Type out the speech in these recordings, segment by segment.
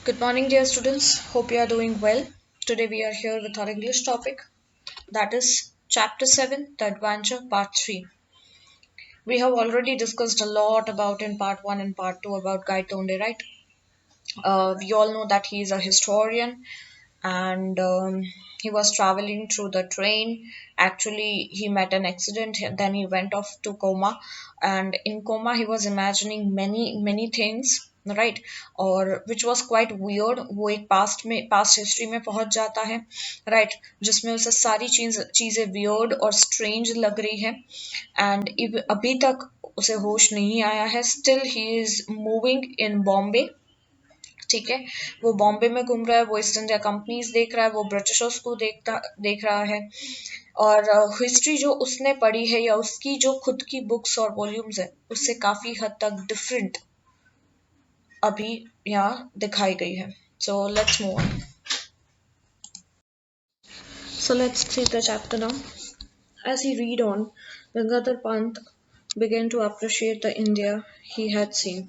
Good morning, dear students. Hope you are doing well. Today we are here with our English topic, that is Chapter 7, The Adventure, Part 3. We have already discussed a lot about in Part 1 and Part 2 about Gaitonde, right? We all know that he is a historian and he was traveling through the train. Actually, he met an accident, then he went off to coma, and in coma, he was imagining many things. Right और which was quite weird वो एक past history में पहुंच जाता है right जिसमें उसे सारी चीजें वियर्ड और स्ट्रेंज लग रही है एंड अभी तक उसे होश नहीं आया है still he is moving in Bombay ठीक है वो बॉम्बे में घूम रहा है वो ईस्ट इंडिया कंपनीज देख रहा है वो ब्रिटिशर्स को देख रहा है और हिस्ट्री जो उसने पढ़ी है या उसकी जो खुद की बुक्स और वॉल्यूम्स है उससे काफी हद तक डिफरेंट अभी यहाँ दिखाई गई है so let's move on so let's see the chapter now as he read on Gangadhar Pant began to appreciate the India he had seen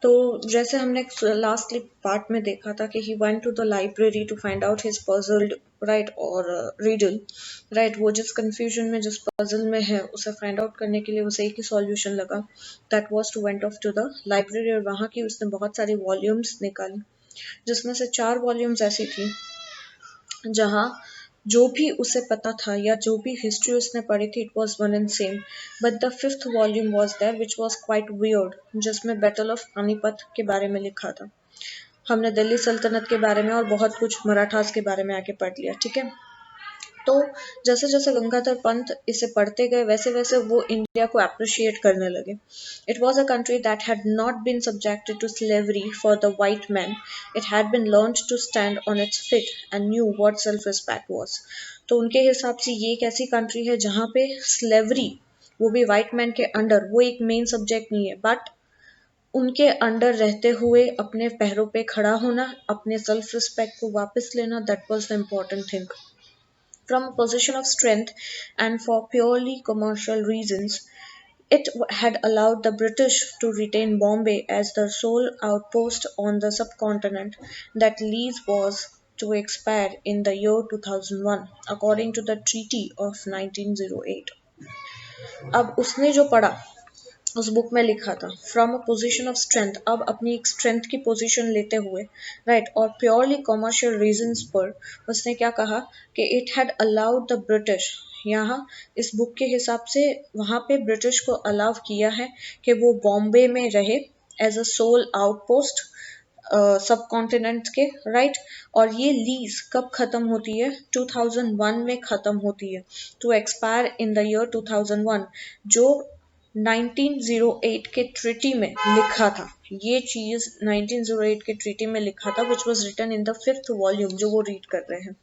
तो जैसे हमने लास्ट पार्ट में देखा था कि he went to the library to find out his puzzled right और riddle right वो जिस कंफ्यूजन में जिस पजल में है उसे फाइंड आउट करने के लिए उसे एक ही सॉल्यूशन लगा that was to went off to the library और वहाँ की उसने बहुत सारी वॉल्यूम्स निकाली जिसमें से 4 वॉल्यूम्स ऐसी थी जहाँ जो भी उसे पता था या जो भी हिस्ट्री उसने पढ़ी थी it was one and same but the fifth volume was there which was quite weird जिसमें बैटल ऑफ पानीपत के बारे में लिखा था हमने दिल्ली सल्तनत के बारे में और बहुत कुछ मराठास के बारे में आके पढ़ लिया ठीक है तो जैसे जैसे गंगाधर पंत इसे पढ़ते गए वैसे वैसे वो इंडिया को अप्रिशिएट करने लगे it was a country that had not been subjected to slavery for the white man it had been learn to stand on its feet and knew what self respect was तो उनके हिसाब से ये एक ऐसी country है जहाँ पे स्लेवरी वो भी वाइट मैन के अंडर वो एक मेन सब्जेक्ट नहीं है बट उनके अंडर रहते हुए अपने पैरों पे खड़ा होना अपने सेल्फ रिस्पेक्ट को वापस लेना that was the important thing from a position of strength and for purely commercial reasons, it had allowed the British to retain Bombay as the sole outpost on the subcontinent. That lease was to expire in the year 2001 according to the Treaty of 1908. अब उसने जो पढ़ा उस book में लिखा था from a position of strength अब अपनी एक स्ट्रेंथ की पोजीशन लेते हुए राइट और प्योरली कॉमर्शियल रीजंस पर उसने क्या कहा कि it had allowed the British यहाँ इस बुक के हिसाब से वहाँ पे ब्रिटिश को अलाउ किया है कि वो बॉम्बे में रहे एज अ सोल आउटपोस्ट सब कॉन्टिनेंट के राइट और ये लीज कब खत्म होती है 2001 में खत्म होती है to expire in the year 2001 जो 1908 के ट्रीटी में लिखा था ये चीज 1908 के ट्रीटी में लिखा था which was written in the fifth volume जो वो रीड कर रहे हैं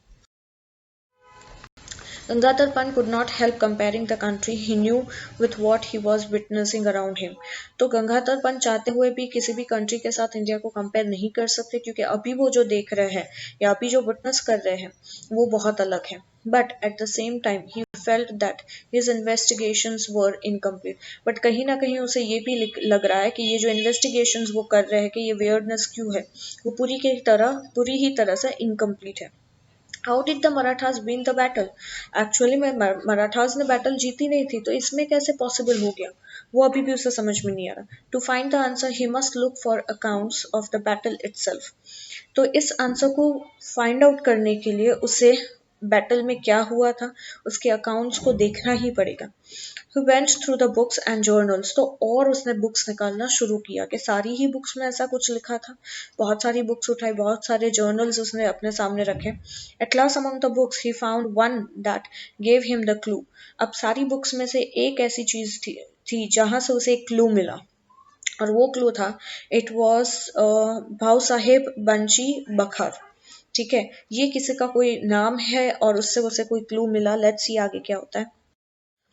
Gangadhar Pant could not help comparing the country he knew with what he was witnessing around him. तो गंगाधर पंत चाहते हुए भी किसी भी कंट्री के साथ इंडिया को कंपेयर नहीं कर सकते क्योंकि अभी वो जो देख रहे हैं या अभी जो विटनेस कर रहे हैं वो बहुत अलग है but at the same time he felt that his investigations were incomplete but कहीं ना कहीं उसे ये भी लग रहा है कि ये जो इन्वेस्टिगेशंस वो कर रहे हैं कि ये वियर्डनेस क्यों है वो पूरी ही तरह से इनकम्प्लीट है how did the Marathas win the battle actually में मराठास ने बैटल जीती नहीं थी तो इसमें कैसे पॉसिबल हो गया वो अभी भी उसे समझ में नहीं आ रहा to find the answer he must look for accounts of the battle itself तो इस आंसर को फाइंड आउट करने के लिए उसे बैटल में क्या हुआ था उसके अकाउंट्स को देखना ही पड़ेगा He went through the books and journals तो और उसने बुक्स निकालना शुरू किया कि सारी ही बुक्स में ऐसा कुछ लिखा था बहुत सारी बुक्स उठाई बहुत सारे जर्नल्स उसने अपने सामने रखे At last among the books he found one that gave him the clue अब सारी बुक्स में से एक ऐसी चीज थी जहां से उसे एक क्लू मिला और वो क्लू था इट वॉज भाव साहेब बंशी बखर ठीक है ये किसी का कोई नाम है और उससे उसे कोई क्लू मिला लेट्स सी आगे क्या होता है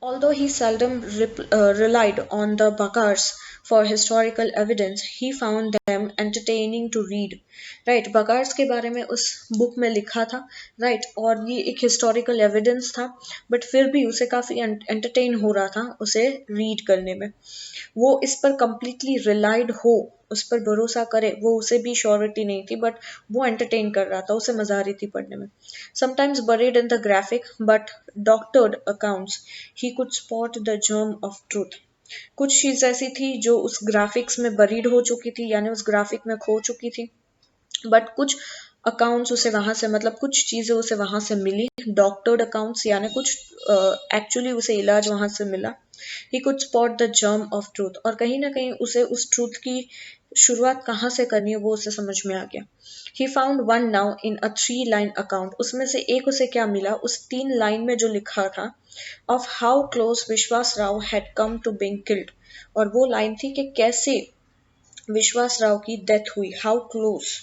Although he seldom relied on the Bakars for historical evidence, he found them entertaining to read. Right, Bakars के बारे में उस बुक में लिखा था, right, और ये एक historical evidence था, but फिर भी उसे काफी entertain हो रहा था उसे read करने में. वो इस पर completely relied हो उस पर भरोसा करे, वो उसे भी श्योरिटी नहीं थी, बट वो एंटरटेन कर रहा था, उसे मजा आ रही थी पढ़ने में. Sometimes buried in the graphic but doctored accounts he could spot the germ of truth. कुछ चीज ऐसी थी जो उस ग्राफिक्स में बरीड हो चुकी थी, यानी उस ग्राफिक में खो चुकी थी, बट कुछ अकाउंट्स उसे वहां से, मतलब कुछ चीजें उसे वहां से मिली. डॉक्टर्ड अकाउंट्स यानी कुछ एक्चुअली उसे इलाज वहां से मिला. He could spot the germ of truth, और कहीं ना कहीं उसे उस ट्रूथ की शुरुआत कहाँ से करनी है वो उसे समझ में आ गया. He found one now in a 3 line account. उसमें से एक उसे क्या मिला, उस 3 लाइन में जो लिखा था, of how close Vishwas Rao had come to being killed. और वो लाइन थी कि कैसे विश्वास राव की डेथ हुई. How close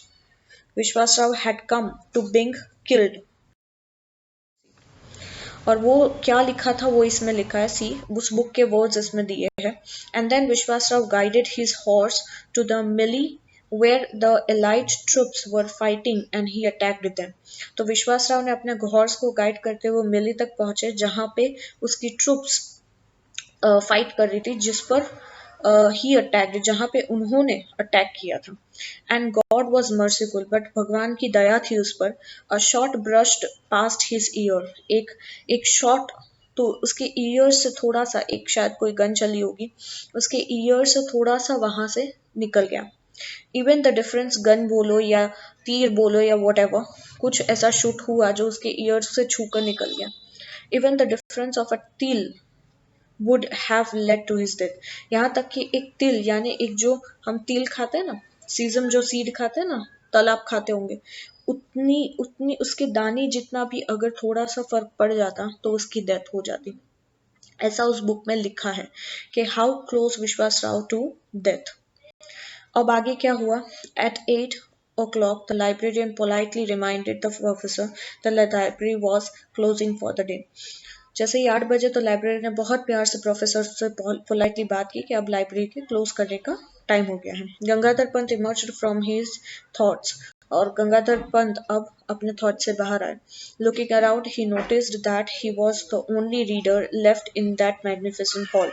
Vishwas Rao had come to being killed. और वो क्या लिखा था वो इसमें लिखा है, सी उस बुक के वर्ड्स इसमें दिए हैं. And then Vishwas Rao guided his horse to the melee where the elite troops were fighting and he attacked them. तो विश्वास राव ने अपने हॉर्स को गाइड करते हुए मिली तक पहुंचे जहां पे उसकी ट्रूप्स फाइट कर रही थी, जिस पर ही अटैक्ड, जहां पे उन्होंने अटैक किया था. And God was merciful, but भगवान की दया थी उस पर. A shot brushed past his year. एक शॉट, तो उसके ईयर से थोड़ा सा, एक शायद कोई गन चली होगी, उसके ईयर से थोड़ा सा वहां से निकल गया. इवन द डिफरेंस, गन बोलो या तीर बोलो या वट एवर, कुछ ऐसा शूट हुआ जो उसके ईयर से छूकर निकल गया. Even the difference of a तील would have led to his death. यहाँ तक कि एक तिल, यानी एक जो हम तिल खाते हैं ना, सीजम जो सीड खाते हैं ना, तल आप खाते होंगे, उतनी उतनी उसके दाने जितना भी अगर थोड़ा सा फर्क पड़ जाता तो उसकी डेथ हो जाती. ऐसा उस बुक में लिखा है कि how close Vishwas Rao to death. अब आगे क्या हुआ. At 8 o'clock the librarian politely reminded the professor that the library was closing for the day. जैसे ही 8 बजे तो लाइब्रेरी ने बहुत प्यार से प्रोफेसर से पोलाइटली बात की कि अब लाइब्रेरी के क्लोज करने का टाइम हो गया है. Gangadhar Pant emerged from his thoughts. और गंगाधर पंत अब अपने थॉट से बाहर आए. Looking around he noticed that he was the only reader left in that magnificent hall.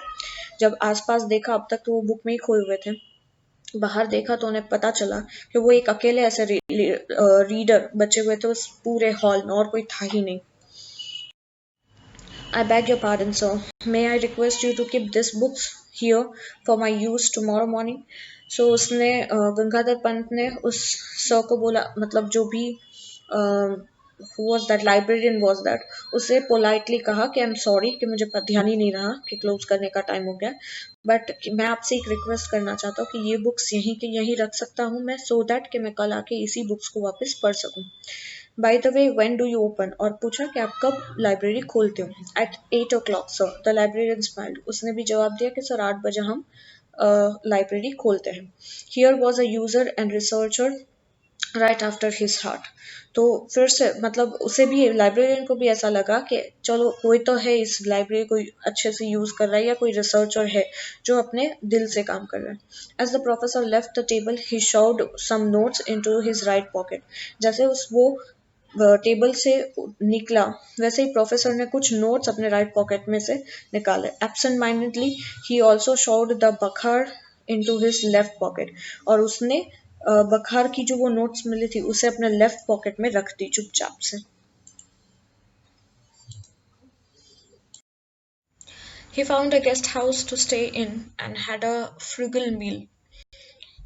जब आसपास देखा, अब तक तो वो बुक में ही खोए हुए थे, बाहर देखा तो उन्हें पता चला कि वो एक अकेले ऐसे रीडर बचे हुए थे उस पूरे हॉल में, और कोई था ही नहीं. I beg your pardon, sir. May I request you to keep these books here for my use tomorrow morning? So उसने गंगाधर पंत ने उस सर को बोला, मतलब जो भी who was that librarian was that, उसे पोलाइटली कहा कि आई एम सॉरी कि मुझे ध्यान ही नहीं रहा कि क्लोज करने का टाइम हो गया, बट मैं आपसे एक रिक्वेस्ट करना चाहता हूँ कि ये बुक्स यहीं के यहीं रख सकता हूँ मैं, सो दैट कि मैं कल आके इसी बुक्स को वापस पढ़ सकूँ. By the way when do you open, और पूछा कि आप कब लाइब्रेरी खोलते हो. At 8 o'clock sir, the librarian smiled. उसने भी जवाब दिया कि सर 8 बजे हम लाइब्रेरी खोलते हैं. Here was a user and researcher right after his heart. तो फिर से मतलब उसे भी, लाइब्रेरियन को भी ऐसा लगा कि चलो कोई तो है इस लाइब्रेरी को अच्छे से यूज कर रहा है, या कोई रिसर्चर है जो अपने दिल से काम कर रहा है. As the professor left the table he shoved some notes into his right pocket. जैसे उस वो टेबल से निकला, वैसे ही प्रोफेसर ने कुछ नोट्स अपने राइट पॉकेट में से निकाले. Absent mindedly he also showed the बखार इनटू हिज लेफ्ट पॉकेट. और उसने बखार की जो वो नोट्स मिली थी उसे अपने लेफ्ट पॉकेट में रख दी चुपचाप से. He found a guest house to stay in and had a frugal meal.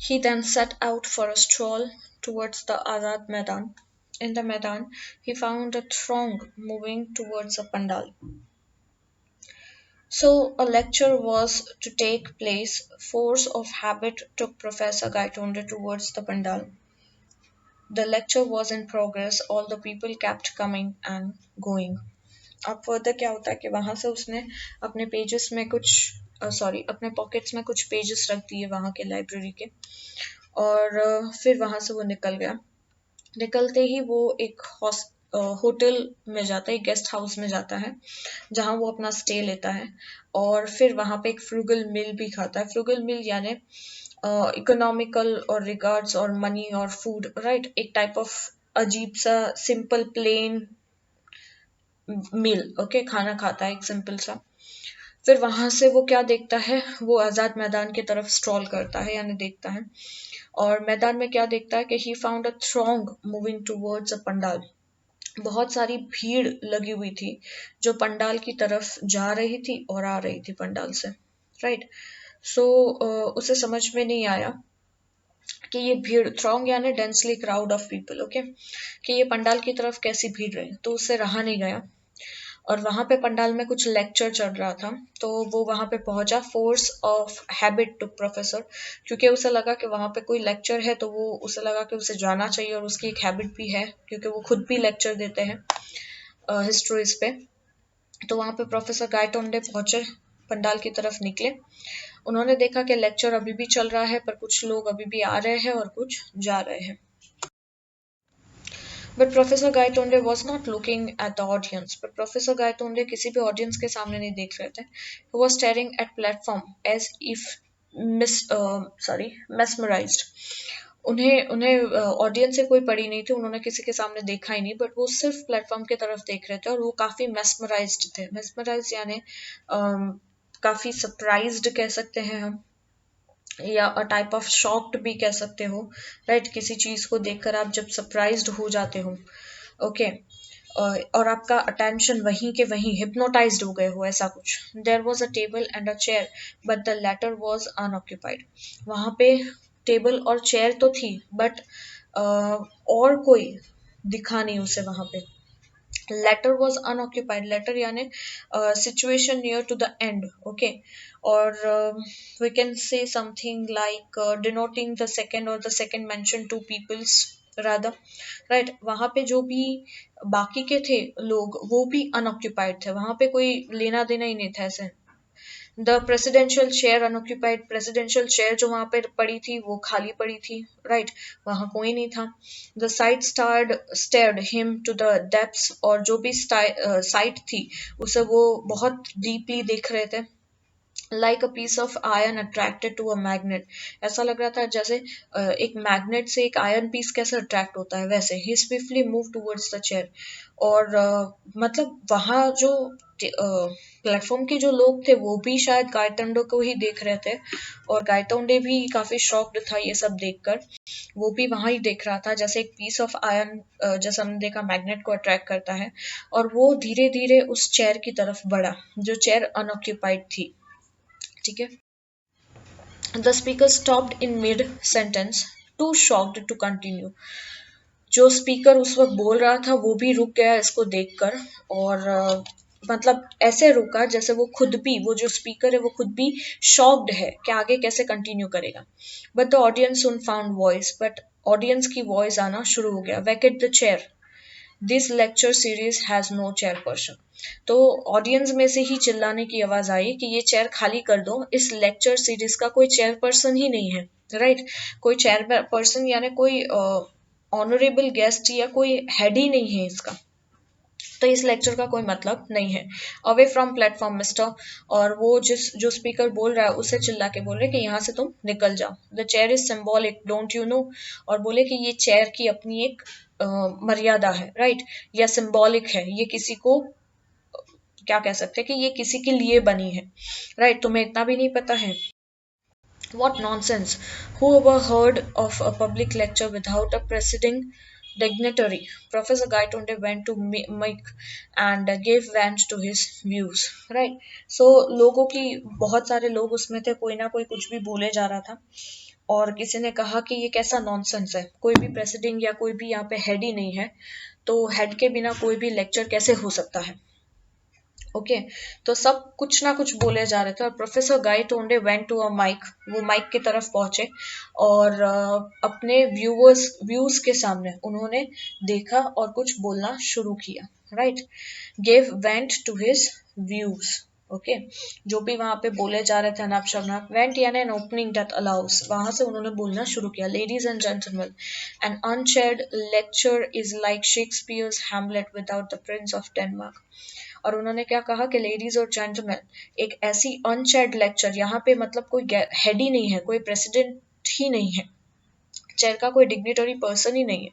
He then set out for a stroll towards the Azad Maidan. In the Maidan, he found a throng moving towards a pandal. So a lecture was to take place. Force of habit took Professor Gaitonde towards the pandal. The lecture was in progress. All the people kept coming and going. अब further क्या होता है कि वहां से उसने अपने pages में कुछ अपने पॉकेट्स में कुछ पेजेस रख दिए वहां के लाइब्रेरी के, और फिर वहां से वो निकल गया. निकलते ही वो एक होटल में जाता है, एक गेस्ट हाउस में जाता है जहां वो अपना स्टे लेता है, और फिर वहां पे एक फ्रूगल मील भी खाता है. फ्रूगल मील यानी इकोनॉमिकल और रिगार्ड्स और मनी और फूड, राइट, एक टाइप ऑफ अजीब सा सिंपल प्लेन मील, ओके, खाना खाता है एक सिंपल सा. फिर वहां से वो क्या देखता है, वो आजाद मैदान की तरफ स्ट्रॉल करता है यानी देखता है, और मैदान में क्या देखता है कि he found a throng moving towards a pandal. बहुत सारी भीड़ लगी हुई थी जो पंडाल की तरफ जा रही थी और आ रही थी पंडाल से, राइट। सो उसे समझ में नहीं आया कि ये भीड़, थ्रॉन्ग यानी densely crowd of people, okay, कि ये पंडाल की तरफ कैसी भीड़ रही, तो उससे रहा नहीं गया। और वहां पे पंडाल में कुछ लेक्चर चल रहा था, तो वो वहां पे पहुंचा, force of habit to professor, क्योंकि उसे लगा कि वहां पे कोई लेक्चर है, तो वो उसे लगा कि उसे जाना चाहिए, और उसकी एक हैबिट भी है क्योंकि वो खुद भी लेक्चर देते हैं हिस्ट्रीज पे। तो वहां पे प्रोफेसर गायटोंडे पहुंचे, पंडाल की तरफ निकले। उन्होंने देखा कि लेक्चर अभी भी चल रहा है, पर कुछ लोग अभी भी आ रहे हैं और कुछ जा रहे हैं। But Professor Gaitonde was not looking at the audience. But Professor Gaitonde किसी भी audience के सामने नहीं देख रहे थे. He was staring at platform as if mesmerized. उन्हें उन्हें ऑडियंस से कोई पड़ी नहीं थी, उन्होंने किसी के सामने देखा ही नहीं, बट वो सिर्फ प्लेटफॉर्म की तरफ देख रहे थे, और वो काफी मेस्मराइज्ड थे। मेस्मराइज यानी काफी सरप्राइज्ड कह सकते हैं हम, या अ टाइप ऑफ शॉक्ड भी कह सकते हो, राइट। किसी चीज को देखकर आप जब सरप्राइज्ड हो जाते हो, ओके, और आपका अटेंशन वहीं के वहीं हिप्नोटाइज्ड हो गए हो, ऐसा कुछ। There was a table and a chair but the latter was unoccupied. वहां पे टेबल और चेयर तो थी, बट और कोई दिखा नहीं उसे वहां पे। letter was unoccupied, letter यानी situation near to the end, okay, or we can say something like denoting the second or the second mentioned two peoples rather, right। वहां पे जो भी बाकी के थे लोग वो भी अनऑक्यूपाइड थे, वहां पे कोई लेना देना ही नहीं था ऐसे। The presidential chair unoccupied, presidential chair जो वहां पर पड़ी थी वो खाली पड़ी थी, राइट, वहां कोई नहीं था। The sight stared him to the depths, और जो भी साइट थी उसे वो बहुत डीपली देख रहे थे। Like a piece of iron attracted to a magnet, ऐसा लग रहा था जैसे एक मैग्नेट से एक आयरन पीस कैसे अट्रैक्ट होता है, वैसे ही swiftly move towards the chair. और मतलब वहां जो प्लेटफॉर्म के जो लोग थे वो भी शायद गायतोंडे को ही देख रहे थे, और गायतोंडे भी काफी शॉक्ड था ये सब देखकर। वो भी वहां ही देख रहा था जैसे एक पीस ऑफ आयरन, जैसे हमने देखा मैग्नेट को अट्रैक्ट करता है, और वो धीरे धीरे उस चेयर की तरफ बढ़ा जो चेयर अनऑक्यूपाइड थी, ठीक है। The speaker stopped in mid sentence, too shocked to continue. जो स्पीकर उस वक्त बोल रहा था वो भी रुक गया इसको देखकर, और मतलब ऐसे रुका जैसे वो खुद भी, वो जो स्पीकर है वो खुद भी शॉक्ड है कि आगे कैसे कंटिन्यू करेगा। But the audience soon found voice, but audience की वॉइस आना शुरू हो गया। Vacate the chair, this lecture series has no chairperson. तो ऑडियंस में से ही चिल्लाने की आवाज आई कि ये चेयर खाली कर दो, इस लेक्चर सीरीज का कोई चेयरपर्सन ही नहीं है, राइट। कोई चेयरपर्सन यानी कोई ऑनरेबल गेस्ट या कोई हेड ही नहीं है इसका, तो इस लेक्चर का कोई मतलब नहीं है। अवे फ्रॉम प्लेटफॉर्म मिस्टर, और वो जो स्पीकर बोल रहा है उसे चिल्ला के बोल रहे कि यहाँ से तुम निकल जाओ। The chair is symbolic don't you know, और बोले कि ये चेयर की अपनी एक मर्यादा है, राइट, या सिंबॉलिक है, ये किसी को क्या कह सकते हैं कि ये किसी के लिए बनी है, राइट, तुम्हें इतना भी नहीं पता है। What nonsense! Who ever heard of a public lecture without a presiding dignitary? Professor Gaitonde went to Mike and gave vent to his views. Right? So लोगों की, बहुत सारे लोग उसमें थे, कोई ना कोई कुछ भी बोले जा रहा था, और किसी ने कहा कि ये कैसा नॉनसेंस है, कोई भी प्रेसिडेंट या कोई भी यहाँ पे हेड ही नहीं है, तो हेड के बिना कोई भी लेक्चर कैसे हो सकता है, ओके। तो सब कुछ ना कुछ बोले जा रहे थे, और professor Gaitonde went to a mic, वो माइक की तरफ पहुंचे, और अपने व्यूज के सामने उन्होंने देखा और कुछ बोलना शुरू किया, right. Gave vent to his views, okay. जो भी वहां पे बोले जा रहे थे अनाप शनाप, वेंट यानी एन ओपनिंग दैट अलाउस, वहां से उन्होंने बोलना शुरू किया। Ladies and gentleman, an unchaired lecture is like Shakespeare's Hamlet without the prince of Denmark. और उन्होंने क्या कहा कि लेडीज और जेंटलमैन, एक ऐसी अनचेयर्ड लेक्चर, यहाँ पे मतलब कोई हेड ही नहीं है, कोई प्रेसिडेंट ही नहीं है, चेयर का कोई डिग्निटरी पर्सन ही नहीं है।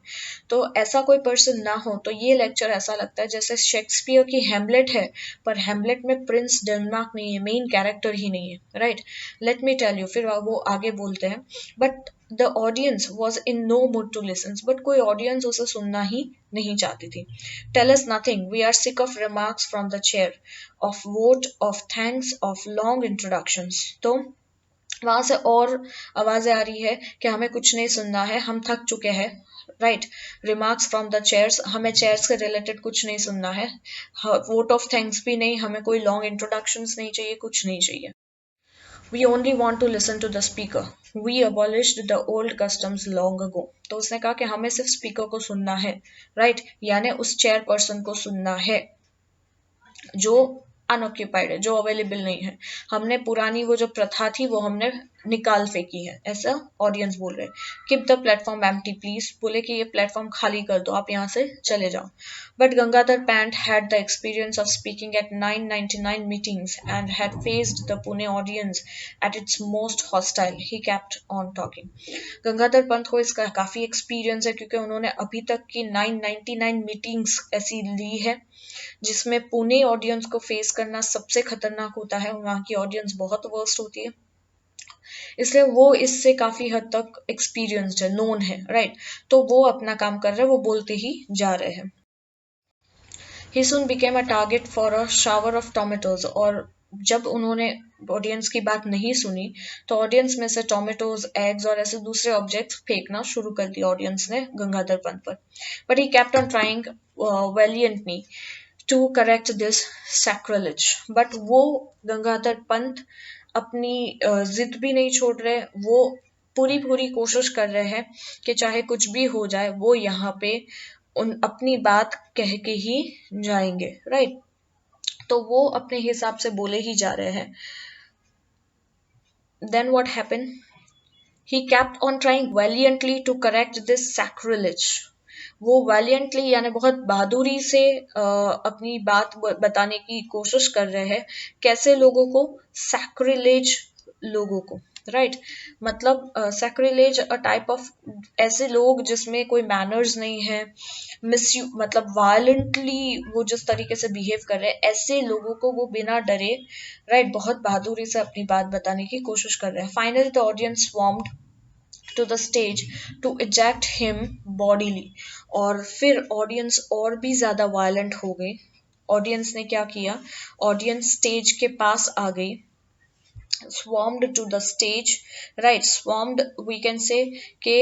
तो ऐसा कोई पर्सन ना हो तो ये लेक्चर ऐसा लगता है जैसे शेक्सपियर की हेमलेट है, पर हेमलेट में प्रिंस डेनमार्क नहीं है, मेन कैरेक्टर ही नहीं है, right. Let me tell you, फिर वो आगे बोलते हैं, but the audience was in no mood to listen, but कोई ऑडियंस उसे सुनना ही नहीं चाहती थी। Tell us nothing, we are sick of remarks from the chair, of vote, of thanks, of long introductions. तो वहां से और आवाजें आ रही है कि हमें कुछ नहीं सुनना है, हम थक चुके हैं, right. Remarks from the chairs, हमें चेयर्स के रिलेटेड कुछ नहीं सुनना है। वोट ऑफ थैंक्स भी नहीं, हमें कोई लॉन्ग इंट्रोडक्शंस नहीं चाहिए, कुछ नहीं चाहिए। We only want to listen to the speaker, we abolished the old customs long ago. तो उसने कहा कि हमें सिर्फ स्पीकर को सुनना है, राइट, यानी उस चेयर पर्सन को सुनना है जो अनऑक्यूपाइड है, जो अवेलेबल नहीं है। हमने पुरानी वो जो प्रथा थी वो हमने निकाल फेंकी है, ऐसा ऑडियंस बोल रहे हैं। Keep the platform empty please, बोले कि ये प्लेटफॉर्म खाली कर दो, आप यहाँ से चले जाओ। But Gangadhar pant had the experience of speaking at 999 meetings and had faced the Pune audience at its most hostile, he kept on talking. Gangadhar Pant को इसका काफी एक्सपीरियंस है क्योंकि उन्होंने अभी तक की 999 मीटिंग्स ऐसी ली है जिसमें पुणे ऑडियंस को फेस करना सबसे खतरनाक होता है, वहां की ऑडियंस बहुत वर्स्ट होती है, इसलिए वो इससे काफी हद तक एक्सपीरियंस्ड है, नोन है, राइट। तो वो अपना काम कर रहे हैं, वो बोलते ही जा रहे हैं। He soon became a target for a shower of tomatoes, और जब उन्होंने ऑडियंस की बात नहीं सुनी तो ऑडियंस में से टोमेटोज, एग्स और ऐसे दूसरे ऑब्जेक्ट्स फेंकना शुरू कर दिया ऑडियंस ने गंगाधर पंत पर। But he kept on trying valiantly to correct this sacrilege, but वो गंगाधर पंत अपनी जिद भी नहीं छोड़ रहे, वो पूरी पूरी कोशिश कर रहे हैं कि चाहे कुछ भी हो जाए वो यहाँ पे उन अपनी बात कह के ही जाएंगे, राइट। तो वो अपने हिसाब से बोले ही जा रहे हैं। Then what happened, he kept on trying valiantly to correct this sacrilege. वो वैलियंटली यानी बहुत बहादुरी से अपनी बात बताने की कोशिश कर रहे हैं, कैसे लोगों को, सैक्रिलेज लोगों को, राइट। मतलब सैक्रिलेज अ टाइप ऑफ ऐसे लोग जिसमें कोई मैनर्स नहीं है, मिसयू मतलब वायलेंटली वो जिस तरीके से बिहेव कर रहे हैं, ऐसे लोगों को वो बिना डरे, राइट, बहुत बहादुरी से अपनी बात बताने की कोशिश कर रहे हैं। Finally the audience swarmed to the stage to eject him bodily, और फिर ऑडियंस और भी ज्यादा वायलेंट हो गई। ऑडियंस ने क्या किया, ऑडियंस स्टेज के पास आ गई, swarmed to the stage, right, swarmed we can say कि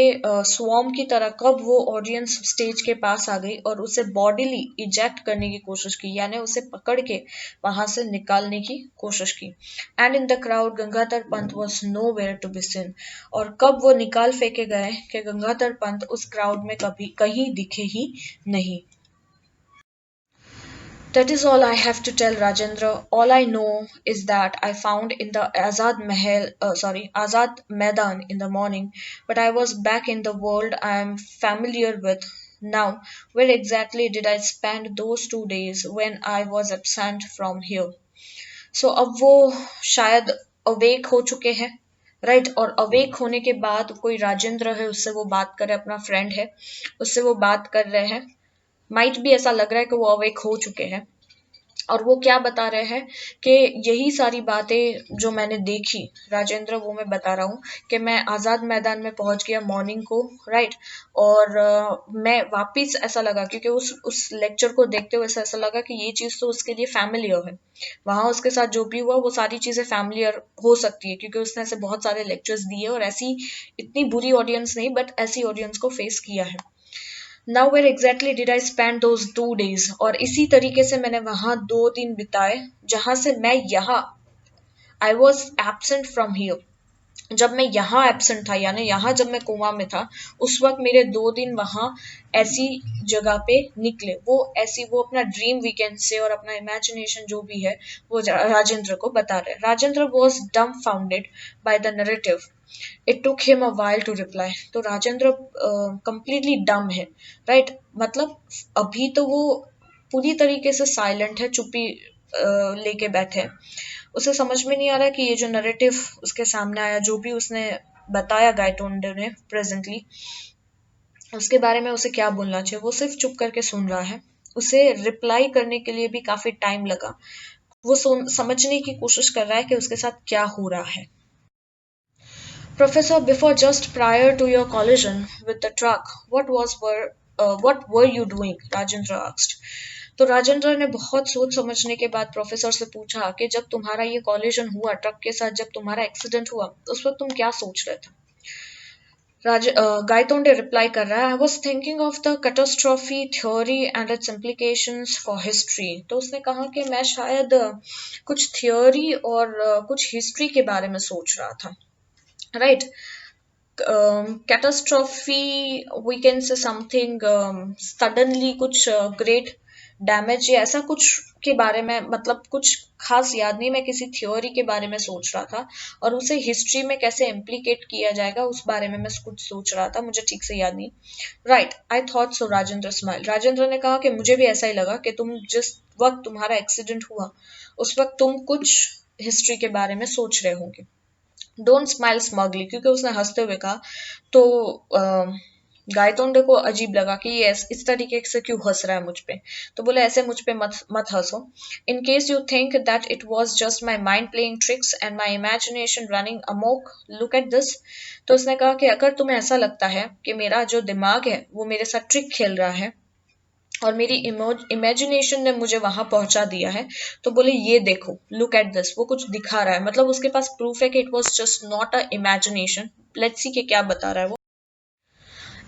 swarm की तरह कब वो ऑडियंस स्टेज के पास आ गई और उसे बॉडीली इजेक्ट करने की कोशिश की, यानी उसे पकड़ के वहां से निकालने की कोशिश की। And in the crowd Gangadhar Pant was nowhere to be seen, और कब वो निकाल फेंके गए कि गंगाधर पंत उस क्राउड में कभी कहीं दिखे ही नहीं। That is all I have to tell, Rajendra. All I know is that I found in the Azad Maidan in the morning, but I was back in the world I am familiar with. Now, where exactly did I spend those 2 days when I was absent from here? So अब वो शायद awake हो चुके हैं, right, और awake होने के बाद कोई राजेंद्र है, उससे वो बात कर रहे हैं, अपना फ्रेंड है, उससे वो बात कर रहे हैं। माइट भी ऐसा लग रहा है कि वो अवेक हो चुके हैं, और वो क्या बता रहे हैं कि यही सारी बातें जो मैंने देखी राजेंद्र, वो मैं बता रहा हूँ कि मैं आज़ाद मैदान में पहुंच गया मॉर्निंग को, राइट, और मैं वापस ऐसा लगा क्योंकि उस लेक्चर को देखते हुए ऐसा लगा कि ये चीज़ तो उसके लिए फैमिलियर है, वहाँ उसके साथ जो भी हुआ वो सारी चीज़ें फैमिलियर हो सकती है क्योंकि उसने ऐसे बहुत सारे लेक्चर्स दिए और ऐसी इतनी बुरी ऑडियंस नहीं बट ऐसी ऑडियंस को फेस किया है। Now where exactly did I spend those 2 days, और इसी तरीके से मैंने वहां 2 दिन बिताए जहां से मैं यहाँ I was absent from here, जब मैं यहाँ एब्सेंट था यानी यहाँ जब मैं कोमा में था उस वक्त मेरे 2 दिन वहां ऐसी जगह पे निकले। वो ऐसी वो अपना ड्रीम वीकेंड से और अपना इमेजिनेशन जो भी है वो राजेंद्र को बता रहे। Rajendra was dumbfounded by the narrative, it took him a while to reply. तो राजेंद्र कंप्लीटली डम है, राइट, मतलब अभी तो वो पूरी तरीके से साइलेंट है, चुप्पी लेके बैठे, उसे समझ में नहीं आ रहा कि ये जो नरेटिव उसके सामने आया, जो भी उसने बताया गायतोंडे ने प्रेजेंटली, उसके बारे में उसे क्या बोलना चाहिए, वो सिर्फ चुप करके सुन रहा है। उसे रिप्लाई करने के लिए भी काफी टाइम लगा। वो समझने की कोशिश कर रहा है कि उसके साथ क्या हो रहा है। Professor, before just prior to your collision with the truck, what were you doing? Rajendra asked. तो राजेंद्र ने बहुत सोच समझने के बाद प्रोफेसर से पूछा कि जब तुम्हारा ये कॉलिजन हुआ ट्रक के साथ, जब तुम्हारा एक्सीडेंट हुआ, उस वक्त तुम क्या सोच रहे थे? गायतोंडे रिप्लाई कर रहा है, I was thinking of the catastrophe theory and it's implications for history. तो उसने कहा कि मैं शायद कुछ थियोरी और कुछ हिस्ट्री के बारे में सोच रहा था, right. Catastrophe, we can say something suddenly कुछ ग्रेट डैमेज या ऐसा कुछ के बारे में, मतलब कुछ खास याद नहीं, मैं किसी थ्योरी के बारे में सोच रहा था और उसे हिस्ट्री में कैसे इम्प्लीकेट किया जाएगा उस बारे में मैं कुछ सोच रहा था, मुझे ठीक से याद नहीं। Right, I thought so, Rajendra smile. Rajendra ने कहा कि मुझे भी ऐसा ही लगा कि तुम जिस वक्त तुम्हारा एक्सीडेंट हुआ उस वक्त तुम कुछ हिस्ट्री के बारे में सोच रहे होंगे। डोंट स्माइल स्मगली, क्योंकि उसने हंसते हुए कहा। तो गायतोंडे को अजीब लगा कि ये इस तरीके से क्यों हंस रहा है मुझ पे। तो बोले ऐसे मुझ पे मत हंसो। In case you think that it was just my mind playing tricks and my imagination running Amok, look at this. तो उसने कहा कि अगर तुम्हें ऐसा लगता है कि मेरा जो दिमाग है वो मेरे साथ ट्रिक खेल रहा है और मेरी इमेजिनेशन ने मुझे वहां पहुंचा दिया है, तो बोले ये देखो, लुक एट दिस। वो कुछ दिखा रहा है, मतलब उसके पास प्रूफ है कि it was just not a imagination. Let's see कि क्या बता रहा है वो।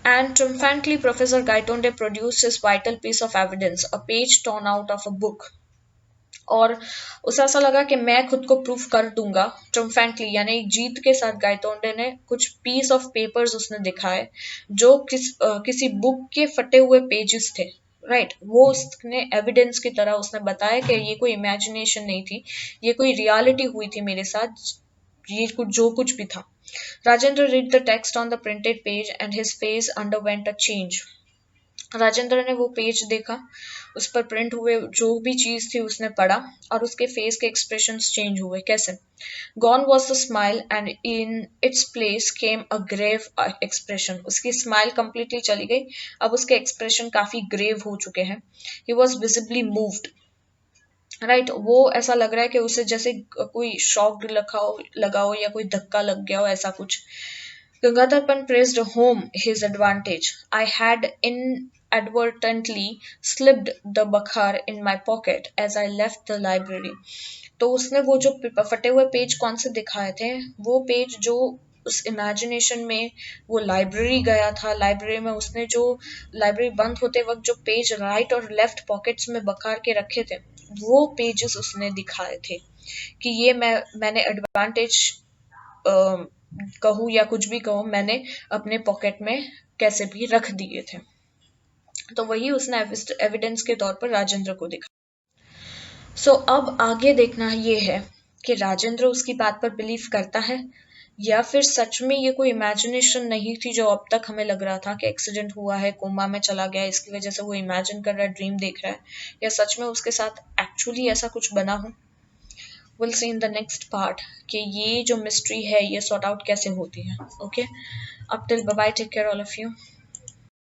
And triumphantly, Professor Gaitonde produced his vital piece of evidence, a page torn out of a book. और उसे ऐसा लगा कि मैं खुद को प्रूफ कर दूंगा, ट्रम्फेंटली यानी जीत के साथ। गायतोंडे ने कुछ पीस ऑफ पेपर्स उसने दिखाए जो किसी बुक के फटे हुए पेजेस थे, राइट। वो उसने एविडेंस की तरह उसने बताया कि ये कोई इमेजिनेशन नहीं थी, ये कोई रियलिटी हुई थी मेरे साथ, ये कुछ जो कुछ भी था। Rajendra read the text on the printed page and his face underwent a change. Rajendra ने वो पेज देखा, उस पर प्रिंट हुए जो भी चीज थी उसने पढ़ा और उसके फेस के एक्सप्रेशन चेंज हुए। कैसे? Gone was the smile and in its place came a grave expression. उसकी स्माइल कंप्लीटली चली गई, अब उसके एक्सप्रेशन काफी ग्रेव हो चुके हैं। He was visibly moved, right. वो ऐसा लग रहा है कि उसे जैसे कोई शॉक लगा हो या कोई धक्का लग गया हो, ऐसा कुछ। Gangadharpan praised home his advantage. I had inadvertently slipped the bakhar in my pocket as I left the library. तो उसने वो जो फटे हुए पेज कौन से दिखाए थे, वो पेज जो उस इमेजिनेशन में वो लाइब्रेरी गया था, लाइब्रेरी में उसने जो लाइब्रेरी बंद होते वक्त जो पेज राइट और लेफ्ट पॉकेट्स में बखार के रखे थे, वो पेजेस उसने दिखाए थे कि ये मैंने एडवांटेज कहूँ या कुछ भी कहूँ, मैंने अपने पॉकेट में कैसे भी रख दिए थे। तो वही उसने एविडेंस के तौर पर राजेंद्र को दिखा। सो अब आगे देखना ये है कि राजेंद्र उसकी बात पर बिलीव करता है या फिर सच में ये कोई इमेजिनेशन नहीं थी जो अब तक हमें लग रहा था कि एक्सीडेंट हुआ है, कोमा में चला गया, इसकी वजह से वो इमेजिन कर रहा है, ड्रीम देख रहा है, या सच में उसके साथ एक्चुअली ऐसा कुछ बना हो। Will see in the next part कि ये जो मिस्ट्री है ये सॉर्ट आउट कैसे होती है। ओके, अब till bye bye, take care all of you.